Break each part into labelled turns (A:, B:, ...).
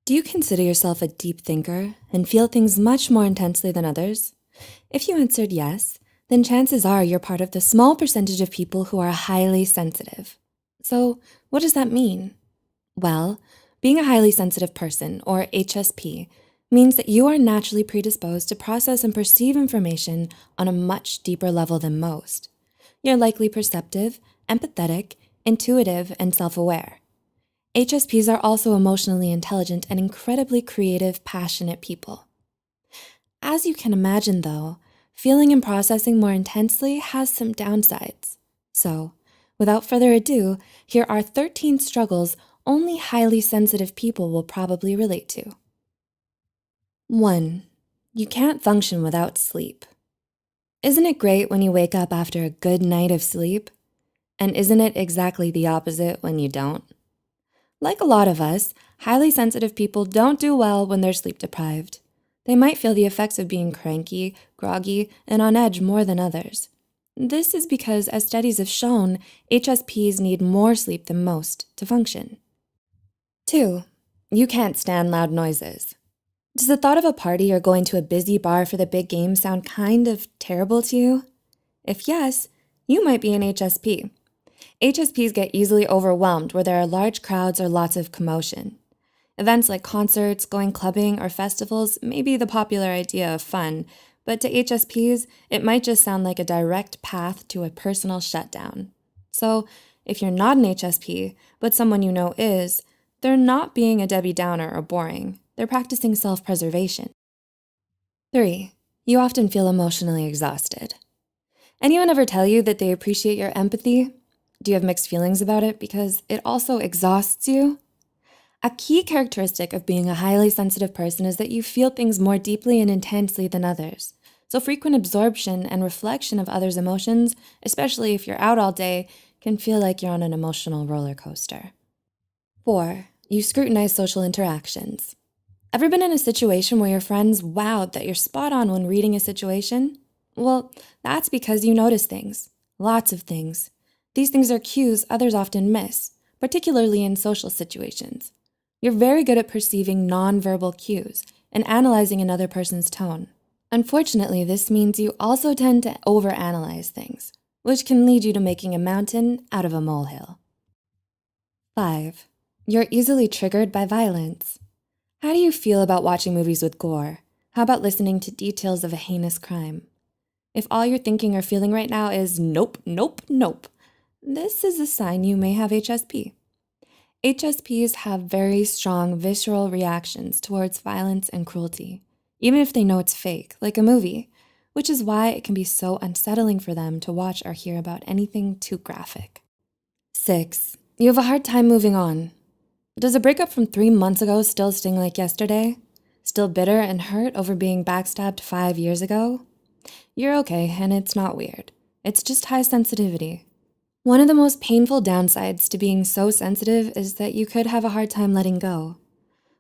A: Do you consider yourself a deep thinker and feel things much more intensely than others? If you answered yes, then chances are you're part of the small percentage of people who are highly sensitive. So, what does that mean? Well, being a highly sensitive person, or HSP, means that you are naturally predisposed to process and perceive information on a much deeper level than most. You're likely perceptive, empathetic, intuitive, and self-aware. HSPs are also emotionally intelligent and incredibly creative, passionate people. As you can imagine though, feeling and processing more intensely has some downsides. So, without further ado, here are 13 struggles only highly sensitive people will probably relate to. 1. You can't function without sleep. Isn't it great when you wake up after a good night of sleep? And isn't it exactly the opposite when you don't? Like a lot of us, highly sensitive people don't do well when they're sleep deprived. They might feel the effects of being cranky, groggy, and on edge more than others. This is because, as studies have shown, HSPs need more sleep than most to function. 2. You can't stand loud noises. Does the thought of a party or going to a busy bar for the big game sound kind of terrible to you? If yes, you might be an HSP. HSPs get easily overwhelmed where there are large crowds or lots of commotion. Events like concerts, going clubbing, or festivals may be the popular idea of fun, but to HSPs, it might just sound like a direct path to a personal shutdown. So, if you're not an HSP, but someone you know is, they're not being a Debbie Downer or boring. They're practicing self-preservation. 3. You often feel emotionally exhausted. Anyone ever tell you that they appreciate your empathy? Do you have mixed feelings about it because it also exhausts you? A key characteristic of being a highly sensitive person is that you feel things more deeply and intensely than others. So frequent absorption and reflection of others' emotions, especially if you're out all day, can feel like you're on an emotional roller coaster. 4. You scrutinize social interactions. Ever been in a situation where your friends wowed that you're spot on when reading a situation? Well, that's because you notice things, lots of things. These things are cues others often miss, particularly in social situations. You're very good at perceiving nonverbal cues and analyzing another person's tone. Unfortunately, this means you also tend to overanalyze things, which can lead you to making a mountain out of a molehill. 5. You're easily triggered by violence. How do you feel about watching movies with gore? How about listening to details of a heinous crime? If all you're thinking or feeling right now is nope, nope, nope, this is a sign you may have HSP. HSPs have very strong visceral reactions towards violence and cruelty, even if they know it's fake, like a movie, which is why it can be so unsettling for them to watch or hear about anything too graphic. 6. You have a hard time moving on. Does a breakup from 3 months ago still sting like yesterday? Still bitter and hurt over being backstabbed 5 years ago? You're okay, and it's not weird. It's just high sensitivity. One of the most painful downsides to being so sensitive is that you could have a hard time letting go.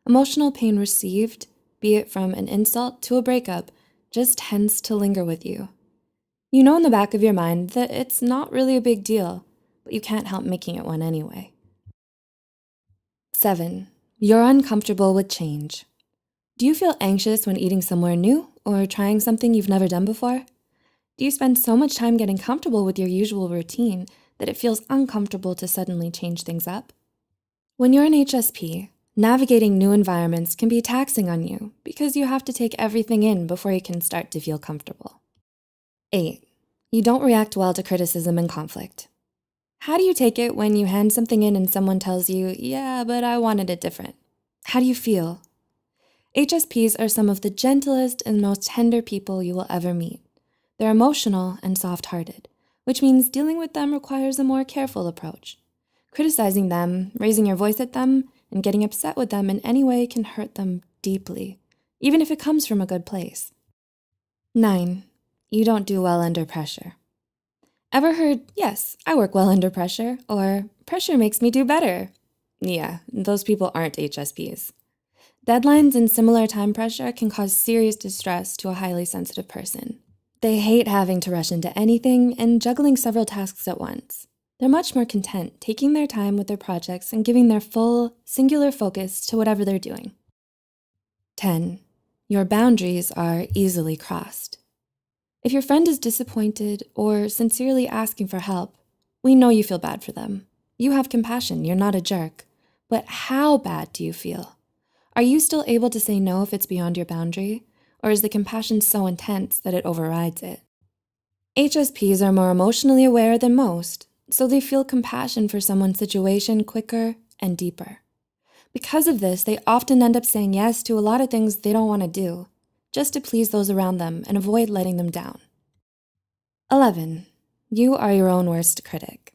A: Emotional pain received, be it from an insult to a breakup, just tends to linger with you. You know in the back of your mind that it's not really a big deal, but you can't help making it one anyway. 7. You're uncomfortable with change. Do you feel anxious when eating somewhere new or trying something you've never done before? Do you spend so much time getting comfortable with your usual routine that it feels uncomfortable to suddenly change things up? When you're an HSP, navigating new environments can be taxing on you because you have to take everything in before you can start to feel comfortable. 8. You don't react well to criticism and conflict. How do you take it when you hand something in and someone tells you, yeah, but I wanted it different? How do you feel? HSPs are some of the gentlest and most tender people you will ever meet. They're emotional and soft-hearted, which means dealing with them requires a more careful approach. Criticizing them, raising your voice at them, and getting upset with them in any way can hurt them deeply, even if it comes from a good place. 9. You don't do well under pressure. Ever heard, yes, I work well under pressure, or pressure makes me do better? Yeah, those people aren't HSPs. Deadlines and similar time pressure can cause serious distress to a highly sensitive person. They hate having to rush into anything and juggling several tasks at once. They're much more content taking their time with their projects and giving their full, singular focus to whatever they're doing. 10. Your boundaries are easily crossed. If your friend is disappointed or sincerely asking for help, we know you feel bad for them. You have compassion, you're not a jerk. But how bad do you feel? Are you still able to say no if it's beyond your boundary? Or is the compassion so intense that it overrides it? HSPs are more emotionally aware than most, so they feel compassion for someone's situation quicker and deeper. Because of this, they often end up saying yes to a lot of things they don't want to do, just to please those around them and avoid letting them down. 11. You are your own worst critic.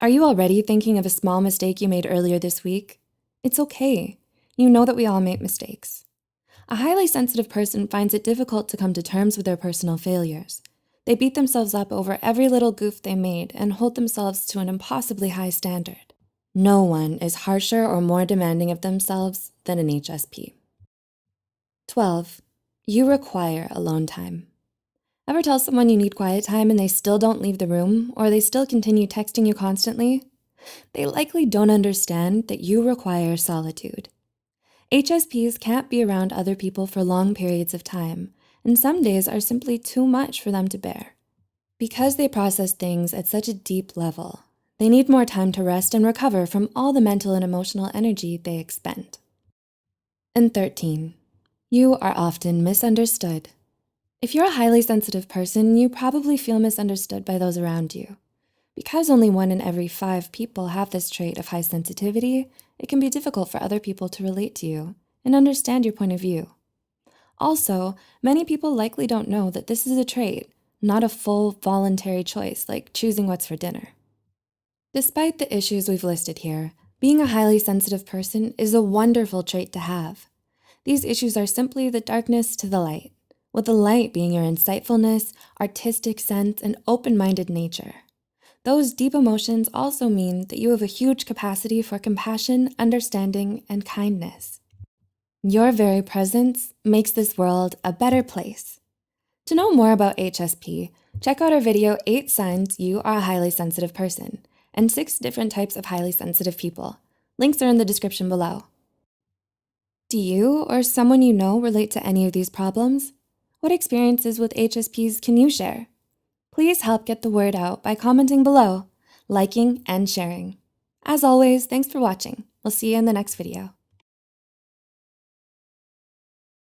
A: Are you already thinking of a small mistake you made earlier this week? It's okay. You know that we all make mistakes. A highly sensitive person finds it difficult to come to terms with their personal failures. They beat themselves up over every little goof they made and hold themselves to an impossibly high standard. No one is harsher or more demanding of themselves than an HSP. 12. You require alone time. Ever tell someone you need quiet time and they still don't leave the room, or they still continue texting you constantly? They likely don't understand that you require solitude. HSPs can't be around other people for long periods of time, and some days are simply too much for them to bear. Because they process things at such a deep level, they need more time to rest and recover from all the mental and emotional energy they expend. And 13, you are often misunderstood. If you're a highly sensitive person, you probably feel misunderstood by those around you. Because only 1 in every 5 people have this trait of high sensitivity, it can be difficult for other people to relate to you and understand your point of view. Also, many people likely don't know that this is a trait, not a full voluntary choice like choosing what's for dinner. Despite the issues we've listed here, being a highly sensitive person is a wonderful trait to have. These issues are simply the darkness to the light, with the light being your insightfulness, artistic sense, and open-minded nature. Those deep emotions also mean that you have a huge capacity for compassion, understanding, and kindness. Your very presence makes this world a better place. To know more about HSP, check out our video 8 Signs You Are a Highly Sensitive Person and 6 different types of highly sensitive people. Links are in the description below. Do you or someone you know relate to any of these problems? What experiences with HSPs can you share? Please help get the word out by commenting below, liking, and sharing. As always, thanks for watching. We'll see you in the next video.